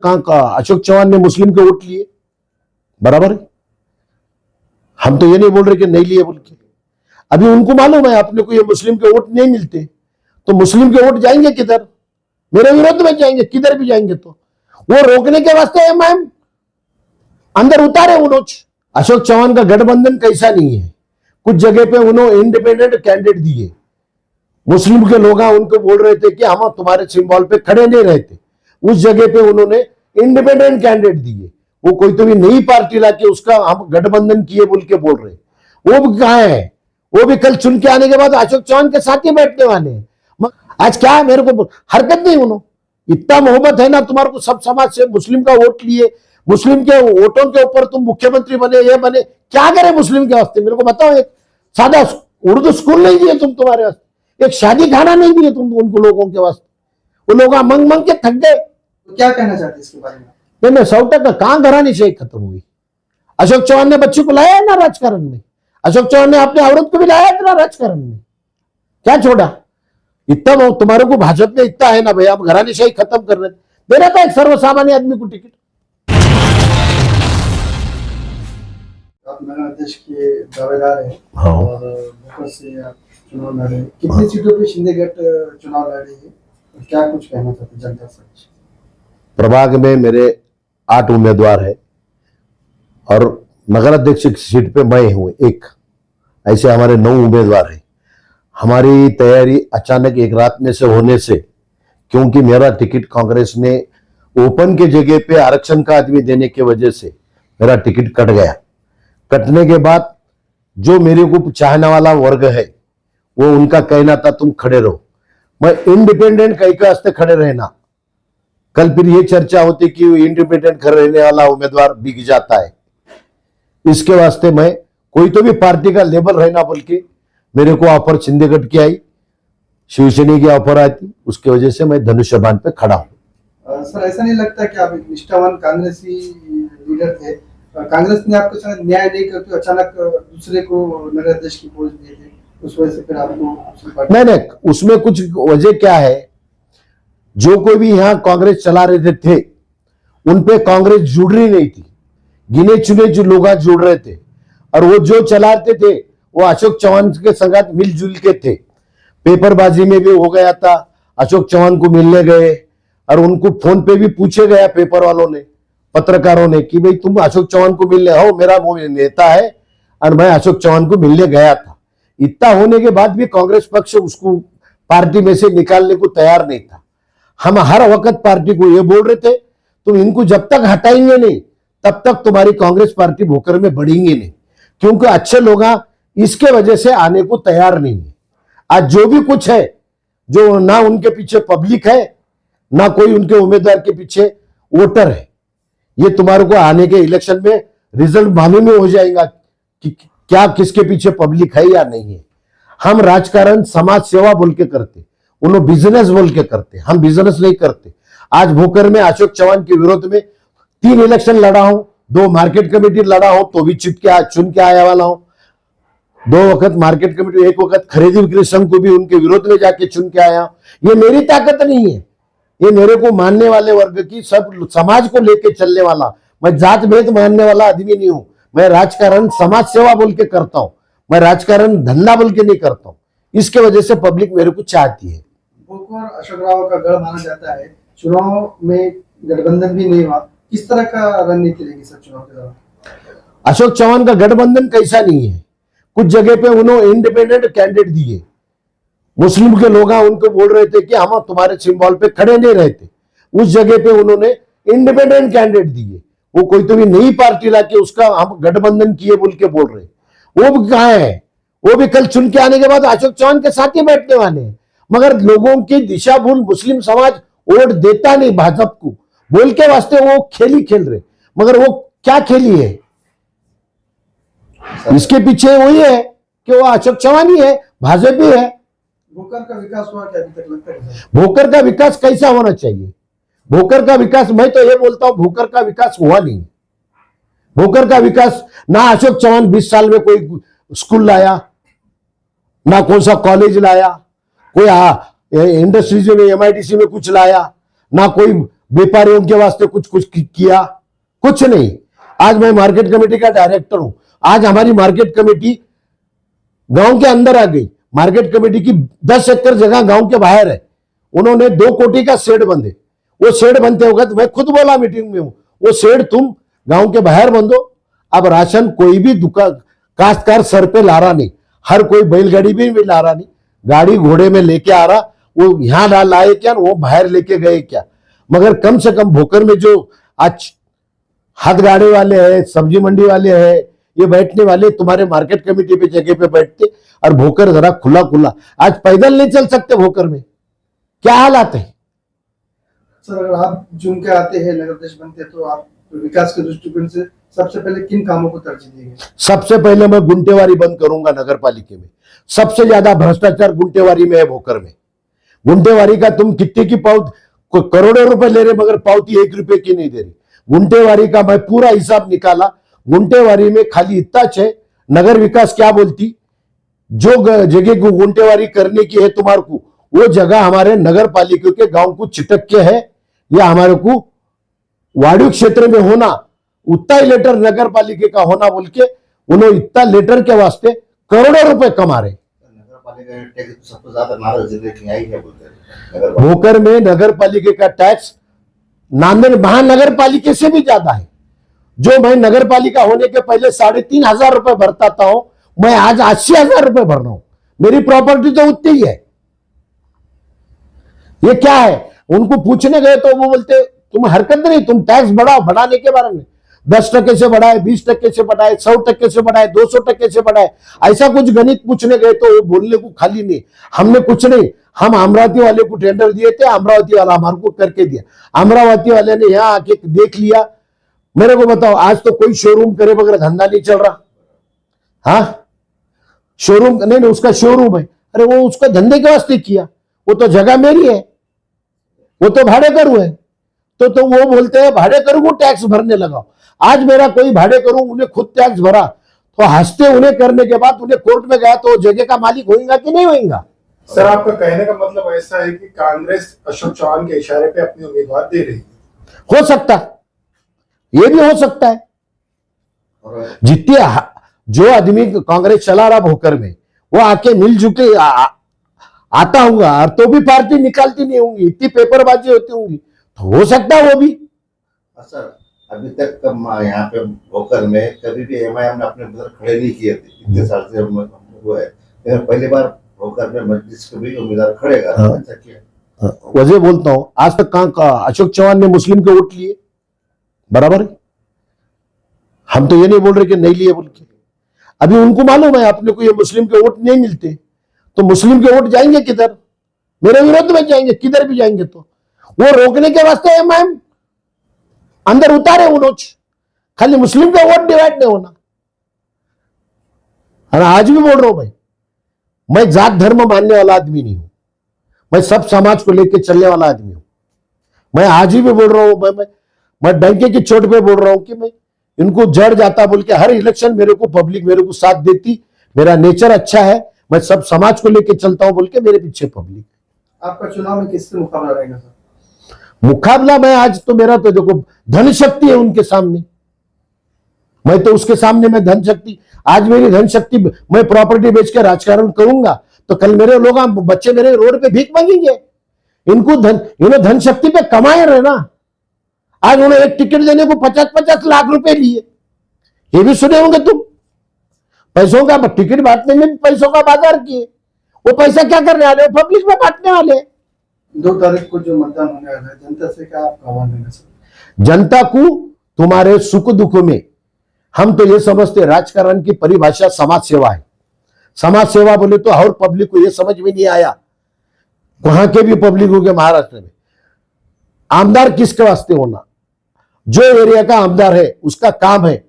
कहां का अशोक चौहान ने मुस्लिम के वोट लिए, बराबर है। हम तो ये नहीं बोल रहे कि नहीं लिए बोल के। अभी उनको मालूम है अपने को ये मुस्लिम के वोट नहीं मिलते, तो मुस्लिम के वोट जाएंगे किधर? मेरे विरोध में जाएंगे, किधर भी जाएंगे। तो वो रोकने के वास्ते एमआईएम अंदर उतारे उन्होंने। अशोक चौहान का गठबंधन कैसा नहीं है, कुछ जगह पे उन्होंने इंडिपेंडेंट कैंडिडेट दिए। मुस्लिम के लोग उनको बोल रहे थे कि हम तुम्हारे सिंबल पे खड़े नहीं रहते, उस जगह पे उन्होंने इंडिपेंडेंट कैंडिडेट दिए। वो कोई तो भी नई पार्टी लाके उसका हम गठबंधन किए बोल के बोल रहे, वो भी कहां है? वो भी कल चुन के आने के बाद अशोक चौहान के साथ ही बैठने वाले हैं। आज क्या है, मेरे को हरकत नहीं। उन्होंने इतना मोहब्बत है ना तुम्हारे को सब समाज से, मुस्लिम का वोट लिए, मुस्लिम के वोटों के ऊपर तुम मुख्यमंत्री बने, ये बने, क्या करे मुस्लिम के वास्ते? मेरे को बताओ। एक सादा उर्दू स्कूल नहीं दिए तुम तुम्हारे वास्ते, एक शादी खाना नहीं दिए तुम उनको लोगों के वास्ते। वो लोग मंग मंग के थक गए। तो क्या कहना चाहते हैं इसके बारे में? नहीं, 100% कहां घरानी से खत्म हुई। अशोक चौहान ने बच्ची को लाया है ना राजकारण में, अशोक चौहान ने अपने औरत को भी लाया है ना राजकारण में, क्या छोड़ा? इतना तुम्हारे को भाजपा में इतना है ना भाई, आप घरानी शाही खत्म कर रहे, दे रहा था एक सर्वसामान्य आदमी को टिकट। आप अध्यक्ष के दावेदार हैं। हाँ। और भोकर से आप चुनाव लड़े, कितनी सीटों पे शिंदे गठ चुनाव लड़े हैं, क्या कुछ कहना चाहते हैं जनता से? प्रभाग में मेरे 8 उम्मीदवार है और नगर अध्यक्ष की सीट पे मैं हूं एक, ऐसे हमारे 9 उम्मीदवार हैं। हमारी तैयारी अचानक एक रात में से होने से, क्योंकि मेरा टिकट कांग्रेस ने ओपन के जगह पे आरक्षण का आदमी देने की वजह से मेरा टिकट कट गया। कटने के बाद जो मेरे को चाहने वाला वर्ग है वो उनका कहना था तुम खड़े रहो, मैं इंडिपेंडेंट कई के वास्ते खड़े रहना। कल फिर ये चर्चा होती कि इंडिपेंडेंट खड़े रहने वाला उम्मीदवार बिक जाता है, इसके वास्ते मैं कोई तो भी पार्टी का लेबल रहना बोल के मेरे को ऑफर शिंदेगढ़ की आई, शिवसेना की ऑफर आई थी, उसकी वजह से मैं धनुष्यबाण पे खड़ा हूं। सर, ऐसा नहीं लगता कि आप एक निष्ठावान कांग्रेसी लीडर थे, कांग्रेस ने आपके साथ न्याय नहीं करके अचानक दूसरे को नगर अध्यक्ष की पोस्ट दिए थे, उस वजह से फिर आपको? नहीं, उसमें कुछ वजह क्या है, जो कोई भी यहां कांग्रेस चला रहे थे उन पे कांग्रेस जुड़ रही नहीं थी, गिने चुने जो लोग जुड़ रहे थे, और वो जो चलाते थे वो अशोक चौहान के संगत मिलजुल के थे। पेपरबाजी में भी हो गया था, अशोक चौहान को मिलने गए और उनको फोन पे भी पूछे गया पेपर वालों ने, पत्रकारों ने, कि भाई तुम अशोक चौहान को मिलने आओ, मेरा वो नेता है और मैं अशोक चौहान को मिलने गया था। इतना होने के बाद भी कांग्रेस पक्ष उसको पार्टी में से निकालने को तैयार नहीं था। हम हर वक्त पार्टी को ये बोल रहे थे तुम इनको जब तक हटाएंगे नहीं तब तक तुम्हारी कांग्रेस पार्टी भोकर में बढ़ेंगे नहीं, क्योंकि अच्छे लोग इसके वजह से आने को तैयार नहीं है। आज जो भी कुछ है, जो ना उनके पीछे पब्लिक है ना कोई उनके उम्मीदवार के पीछे वोटर है, ये तुम्हारे को आने के इलेक्शन में रिजल्ट मालूम ही हो जाएगा कि क्या किसके पीछे पब्लिक है या नहीं है। हम राजकारण समाज सेवा बोल के करते, उन्होंने बिजनेस बोल के करते, हम बिजनेस नहीं करते। आज भोकर में अशोक चौहान के विरोध में 3 इलेक्शन लड़ा हूं, 2 मार्केट कमेटी लड़ा हूं, तो भी चुन के आया वाला हूं। 2 वक्त मार्केट कमेटी, 1 वक्त खरीदी बिक्री संघ को भी उनके विरोध में जाके चुन के आया। ये मेरी ताकत नहीं है, ये मेरे को मानने वाले वर्ग की, सब समाज को लेके चलने वाला, मैं जात भेद मानने वाला आदमी नहीं हूं। मैं राजकारण समाज सेवा बोल के करता हूं, मैं राजकारण धंधा बोल के नहीं करता हूं। इसके वजह से पब्लिक मेरे को चाहती है। भोकर अशोक राव का गढ़ माना जाता है, चुनाव में गठबंधन भी नहीं हुआ, किस तरह का रणनीति रहेगी सर चुनाव के दौरान? अशोक चौहान का गठबंधन कैसा नहीं है, कुछ जगह पे उन्होंने इंडिपेंडेंट कैंडिडेट दिए। मुस्लिम के लोग उनको बोल रहे थे कि हम तुम्हारे सिंबल पे खड़े नहीं रहते, उस जगह पे उन्होंने इंडिपेंडेंट कैंडिडेट दिए। वो कोई तो भी नई पार्टी लाके उसका हम गठबंधन किए बोल के बोल रहे, वो भी कहां है? वो भी कल चुन के आने के बाद अशोक चौहान के साथ ही बैठने वाले हैं। मगर लोगों की दिशा भूल, मुस्लिम समाज वोट देता नहीं भाजपा को बोल के वास्ते वो खेली खेल रहे, मगर वो क्या खेली है? इसके पीछे वही है कि वो अशोक चौहान ही है, भाजपा भी है। भोकर का विकास हुआ क्या अभी तक लगता है? भोकर का विकास कैसा होना चाहिए? भोकर का विकास, मैं तो ये बोलता हूं भोकर का विकास हुआ नहीं। भोकर का विकास ना अशोक चौहान 20 साल में कोई स्कूल लाया, ना कौन सा कॉलेज लाया, कोई इंडस्ट्रीज में MIDC में कुछ लाया, ना कोई व्यापारियों के वास्ते कुछ कुछ किया? कुछ नहीं। आज मैं मार्केट कमेटी का डायरेक्टर हूं। आज हमारी मार्केट कमेटी गांव के अंदर आ गई। मार्केट कमेटी की 10 एकड़ जगह गांव के बाहर है। उन्होंने 2 कोटी का शेड बंधे। वो शेड बनते वक्त मैं खुद बोला मीटिंग में हूं, वो शेड तुम गांव के बाहर बंधो। अब राशन कोई भी दुकान काश्तकार सर पे ला रहा नहीं, हर कोई बैलगाड़ी भी ला रहा नहीं, गाड़ी घोड़े में लेके आ रहा। वो यहां लाए क्या, वो बाहर लेके गए क्या? मगर कम से कम भोकर में जो आज हाथ गाड़े वाले हैं, सब्जी मंडी वाले हैं, ये बैठने वाले तुम्हारे मार्केट कमेटी पे जगह पे बैठते, और भोकर जरा खुला खुला, आज पैदल नहीं चल सकते भोकर में। क्या हालात है? सर, अगर आप चुन के आते हैं, नगर अध्यक्ष बनते हैं, तो आप विकास के दृष्टिकोण से सबसे पहले किन कामों को तरजीह देंगे? सबसे पहले मैं गुंटेवारी बंद करूंगा नगर पालिका में। सबसे ज्यादा भ्रष्टाचार गुंटेवारी में है, भोकर में। गुंटेवारी का तुम कितने की करोड़ों रुपए ले रहे, मगर पावती 1 रुपए की नहीं दे रही। गुंटेवारी का मैं पूरा हिसाब निकाला। गुंटेवारी में खाली इतना है, नगर विकास क्या बोलती, जो जगह को गुंटेवारी करने की है तुम्हारे को, वो जगह हमारे नगर पालिका के गांव को चिटक के है, या हमारे को वाड़ू क्षेत्र में होना, उतना ही लेटर नगर पालिका का होना बोल के उन्होंने इतना लेटर के वास्ते करोड़ों रुपए कमा रहे। सबसे ज्यादा नाराजगी भोकर में नगर पालिका का टैक्स नांदेड़ महानगर पालिका से भी ज्यादा है। जो मैं नगर पालिका होने के पहले 3,500 रुपए भरता था, मैं आज 80,000 रुपए भर रहा हूं। मेरी प्रॉपर्टी तो उतनी ही है। ये क्या है? उनको पूछने गए तो वो बोलते तुम हरकत नहीं, तुम टैक्स बढ़ाओ। बढ़ाने के बारे में 10% से बढ़ाए, 20% से बढ़ाए, 100% से बढ़ाए, 200% से बढ़ाए, ऐसा कुछ गणित पूछने गए तो वो बोलने को खाली नहीं। हमने कुछ नहीं, हम अमरावती वाले को टेंडर दिए थे, अमरावती वाला हमारे को करके दिया। अमरावती वाले ने यहाँ आके देख लिया। मेरे को बताओ, आज तो कोई शोरूम करे बगैर धंधा नहीं चल रहा। हाँ, शोरूम नहीं, उसका शोरूम है। अरे वो उसका धंधे के वास्ते किया, वो तो जगह मेरी है, वो तो भाड़े करू है। तो वो बोलते हैं भाड़े करू को टैक्स भरने लगाओ। आज मेरा कोई भाड़े करूं, उन्हें खुद टैक्स भरा, तो हंसते उन्हें करने के बाद उन्हें कोर्ट में गया तो जगह का मालिक होगा कि नहीं होगा? सर, आपका कहने का मतलब ऐसा है कि कांग्रेस अशोक चौहान के इशारे पे अपनी उम्मीदवार दे रही है? हो सकता, ये भी हो सकता है। जितने जो आदमी कांग्रेस चला रहा भोकर में, वो आके मिलजुल के आता होगा, और तो भी पार्टी निकालती नहीं होंगी, इतनी पेपरबाजी होती होंगी, तो हो सकता है वो भी। सर, अभी तक यहाँ पे भोकर में कभी भी एमआईएम ने अपने उम्मीदवार खड़े नहीं किए थे, इतने साल से वो है। लेकिन पहली बार भोकर में मजलिस को भी उम्मीदवार खड़े कर। वजह बोलता हूं, आज तक कहां अशोक चौहान ने मुस्लिम के वोट लिए? बराबर है। हम तो ये नहीं बोल रहे कि नहीं लिए बोल के। अभी उनको मालूम है अपने को ये मुस्लिम के वोट नहीं मिलते, तो मुस्लिम के वोट जाएंगे किधर? मेरे विरोध में जाएंगे, किधर भी जाएंगे। तो वो रोकने के वास्ते एमआईएम अंदर उतारे उन्होंने, खाली मुस्लिम का वोट डिवाइड नहीं होना। और आज भी बोल रहा हूं भाई, मैं जात धर्म मानने वाला आदमी नहीं हूं, मैं सब समाज को लेकर चलने वाला आदमी हूं। मैं आज भी बोल रहा हूं, मैं डंके की चोट पे बोल रहा हूं कि मैं इनको जड़ जाता बोल के हर इलेक्शन मेरे को पब्लिक मेरे को साथ देती, मेरा नेचर अच्छा है, मैं सब समाज को लेकर चलता हूं बोल के मेरे पीछे पब्लिक। आपका चुनाव में किससे मुकाबला रहेगा सर? मुकाबला मैं आज तो मेरा तो देखो धन शक्ति है उनके सामने, मैं तो उसके सामने मैं धन शक्ति, आज मेरी धन शक्ति, मैं प्रॉपर्टी बेच के राजकारण करूंगा तो कल मेरे लोग बच्चे मेरे रोड पे भीख मांगेंगे। इन्हें धन शक्ति पे कमाए रहे ना। आज उन्हें एक टिकट देने को 50-50 लाख रुपए लिए, ये भी सुने होंगे तुम। पैसों का टिकट बांटने में भी पैसों का बाजार किए। वो पैसा क्या करने वाले? पब्लिक में बांटने वाले। 2 तारीख को जो मतदान होने वाला है, जनता से क्या आप आह्वान देना सर? जनता को तुम्हारे सुख दुख में, हम तो ये समझते राजकारण की परिभाषा समाज सेवा है। समाज सेवा बोले तो और पब्लिक को ये समझ में नहीं आया, वहां के भी पब्लिक हो गए महाराष्ट्र में। आमदार किसके वास्ते होना? जो एरिया का आमदार है उसका काम है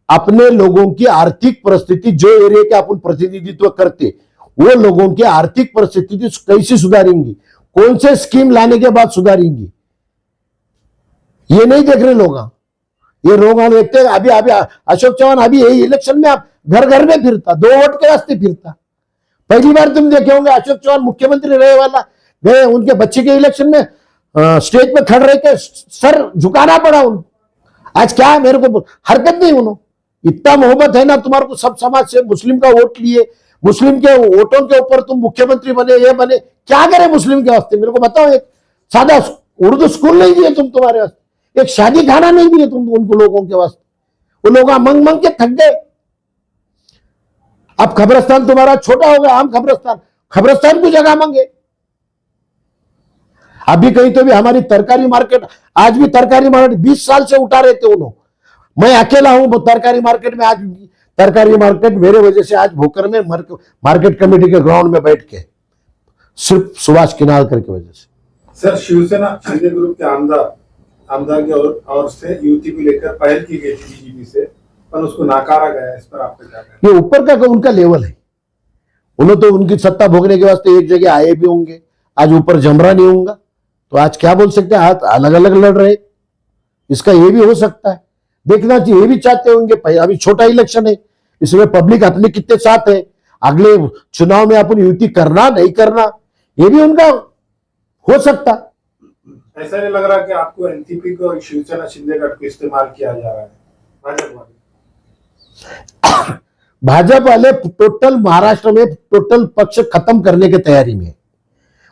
अपने लोगों की आर्थिक परिस्थिति, जो एरिया का अपन प्रतिनिधित्व करते, वो लोगों की आर्थिक परिस्थिति कैसे सुधारेंगी, कौन से स्कीम लाने के बाद सुधारेंगी, ये नहीं देख रहे लोग। ये लोग देखते हैं अभी अशोक चौहान अभी यही इलेक्शन में आप घर घर में फिरता, 2 वोट के वास्ते फिरता। पहली बार तुम देखे होंगे अशोक चौहान मुख्यमंत्री रहे वाला गए उनके बच्चे के इलेक्शन में स्टेज पे खड़े रह के सर झुकाना पड़ा उनको। आज क्या है, मेरे को हरकत नहीं उन्होंने, इतना मोहब्बत है ना तुम्हारे को सब समाज से, मुस्लिम का वोट लिए, मुस्लिम के वोटों के ऊपर तुम मुख्यमंत्री बने, ये बने, क्या करे मुस्लिम के वास्ते मेरे को बताओ। एक सादा उर्दू स्कूल नहीं दिए तुम तुम्हारे वास्ते, एक शादी खाना नहीं दिए तुम उनको लोगों के वास्ते, वो लोग मंग मंग के थक गए। अब खबरस्तान तुम्हारा छोटा हो गया, हम खबरस्तान को जगह मांगे। अभी कहीं तो भी हमारी तरकारी मार्केट, आज भी तरकारी मार्केट 20 साल से उठा रहे थे उन्होंने, मैं अकेला हूं तरकारी मार्केट में। आज तरकारी मार्केट मेरे वजह से आज भोकर में मार्केट कमेटी के ग्राउंड में बैठ के, सिर्फ सुभाष किनालकर की वजह से। सर, शिवसेना शिंदे ग्रुप के आमदार की ओर से युति को लेकर पहल की गई थी बीजेपी से, पर उसको नकारा गया, इस पर आपका क्या कहना है? ये ऊपर का उनका लेवल है, उन्होंने तो उनकी सत्ता भोगने के वास्ते एक जगह आए भी होंगे, आज ऊपर जमरा नहीं होगा तो आज क्या बोल सकते हैं, हाथ अलग अलग लड़ रहे, इसका ये भी हो सकता है, देखना चाहिए। ये भी चाहते होंगे अभी छोटा इलेक्शन है, इसमें पब्लिक अपने कितने साथ है, अगले चुनाव में अपन युति करना नहीं करना, ये भी उनका हो सकता। ऐसा नहीं लग रहा कि आपको एनसीपी को शिवसेना शिंदे गठ को इस्तेमाल किया जा रहा है? भाजपा वाले टोटल महाराष्ट्र में टोटल पक्ष खत्म करने की तैयारी में है,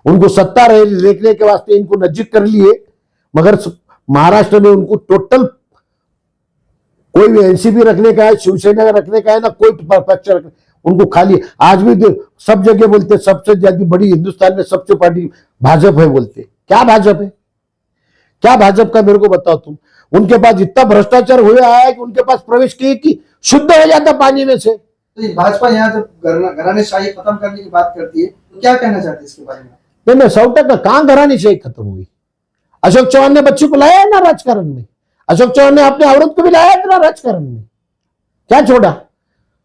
उनको सत्ता देखने के वास्ते इनको नजीक कर लिए, मगर महाराष्ट्र में उनको टोटल कोई भी एनसीपी रखने का है, शिवसेना रखने का है ना, कोई पक्ष उनको खाली। आज भी सब जगह बोलते सबसे ज्यादा बड़ी हिंदुस्तान में सबसे पार्टी भाजपा है बोलते, क्या भाजपा है, क्या भाजपा का मेरे को बताओ तुम। उनके पास इतना भ्रष्टाचार हुआ है कि उनके पास प्रवेश किए कि शुद्ध हो जाता पानी में से। तो भाजपा यहाँ जब घराने शाही खत्म करने की बात करती है तो क्या कहना चाहते हैं इसके बारे में? नहीं, 100% कहां घरानी शाही खत्म हुई। अशोक चौहान ने बच्चे को लाया है ना राजकारण में, अशोक चौहान ने अपने औरत को भी लाया है ना राजकारण में, क्या छोड़ा।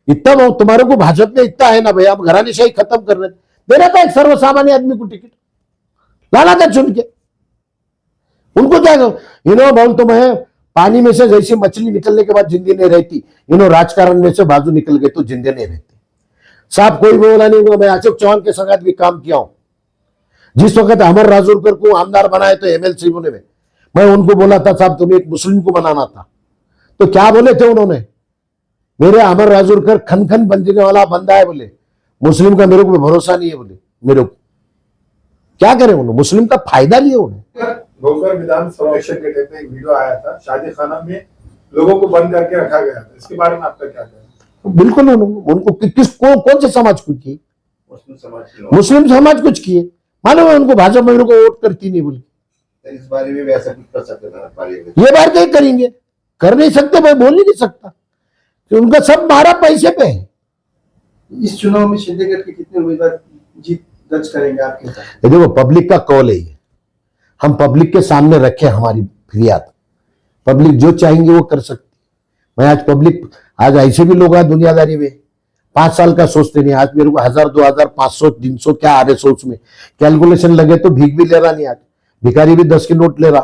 इतना तुम्हारे को भाजपा में इतना है ना भाई, आप घरानी शाही खत्म कर रहे, देना था एक सर्वसामान्य आदमी को टिकट, लाना था चुन के। उनको क्या इन्होंने बोल तो मैं पानी में से जैसे मछली निकलने के बाद जिंदगी नहीं रहती, इन्होंने राजकारण में से बाजू निकल गए तो जिंदगी नहीं रहती। साहब कोई बोला नहीं होगा, मैं अशोक चौहान के संगत भी काम किया हूं, जिस वक्त अमर राजूरकर को आमदार बनाए तो एमएलसी होने में, मैं उनको बोला था साहब तुम्हें एक मुस्लिम को बनाना था, तो क्या बोले थे उन्होंने, मेरे अमर राजूरकर खन खन बनने वाला बंदा है बोले, मुस्लिम का मेरे को भरोसा नहीं है बोले, मेरे को क्या करे उन्होंने, मुस्लिम का फायदा लिया उन्होंने। भोकर विधानसभा इलेक्शन के टाइम पे एक वीडियो आया था, शादी खाना में लोगों को बंद करके रखा गया था, इसके बारे में आपका क्या कहना है? बिल्कुल उनको कौन से समाज को किए, मुस्लिम समाज कुछ किए, मालूम है उनको भाजपा मेरे को वोट करती नहीं बोली, इस बारे में भी ऐसा कुछ कर सकते थे, ये बार क्या करेंगे, कर नहीं सकते, मैं बोल ही नहीं सकता कि उनका सब 12 पैसे पे है। इस चुनाव में शिंदेगढ़ के कितने उम्मीदवार जीत दर्ज करेंगे आपके साथ? देखो पब्लिक का कॉल है, हम पब्लिक के सामने रखे हमारी फिरियाद, पब्लिक जो चाहेंगे वो कर सकती। मैं आज पब्लिक, आज ऐसे भी लोग हैं दुनियादारी में 5 साल का सोचते नहीं, आज मेरे को 1000 2000 500 300 क्या आ रहे सोच में कैलकुलेशन लगे तो भीख भी ले रहा नहीं, आज भिखारी भी 10 के नोट ले रहा,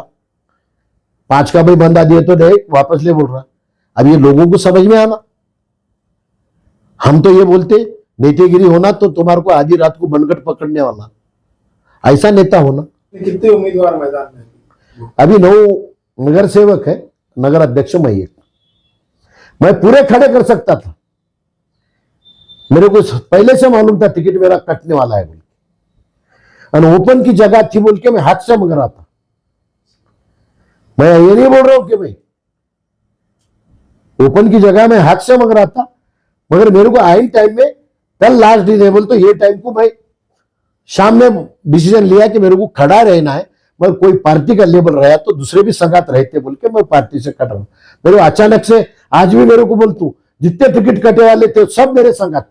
5 का भी बंदा दिए तो नहीं वापस ले बोल रहा। अब ये लोगों को समझ में आना, हम तो ये बोलते नेतागिरी होना तो तुम्हारे को आधी रात को बनगट पकड़ने वाला, ऐसा नेता होना। कितने उम्मीदवार मैदान में? अभी 9 नगर सेवक है, नगर अध्यक्ष मैं पूरे खड़े कर सकता था, मेरे को पहले से मालूम था टिकट मेरा कटने वाला है बोल के, और ओपन की जगह थी बोल के मैं हाथ से मंग रहा था। मैं ये नहीं बोल रहा हूं कि भाई ओपन की जगह में हाथ से मंग रहा था, मगर मेरे को आइन टाइम में कल लास्ट दिन है बोल तो ये टाइम को मैं शाम में डिसीजन लिया कि मेरे को खड़ा रहना है, मगर कोई पार्टी का लेबल रहा तो दूसरे भी संगात रहते बोल के मैं पार्टी से कट रहा हूं। मेरे को अचानक से आज भी मेरे को बोलतू जितने टिकट कटे वाले थे सब मेरे संगात थे,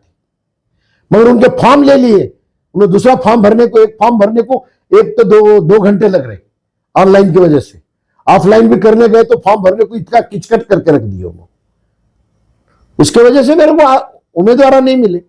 मगर उनके फॉर्म ले लिए, उन्हें दूसरा फॉर्म भरने को, एक फॉर्म भरने को एक तो 2 घंटे लग रहे ऑनलाइन की वजह से, ऑफलाइन भी करने गए तो फॉर्म भरने को इतना किचकट करके रख दिए उन्होंने, उसके वजह से मेरे को उम्मीदवार नहीं मिले।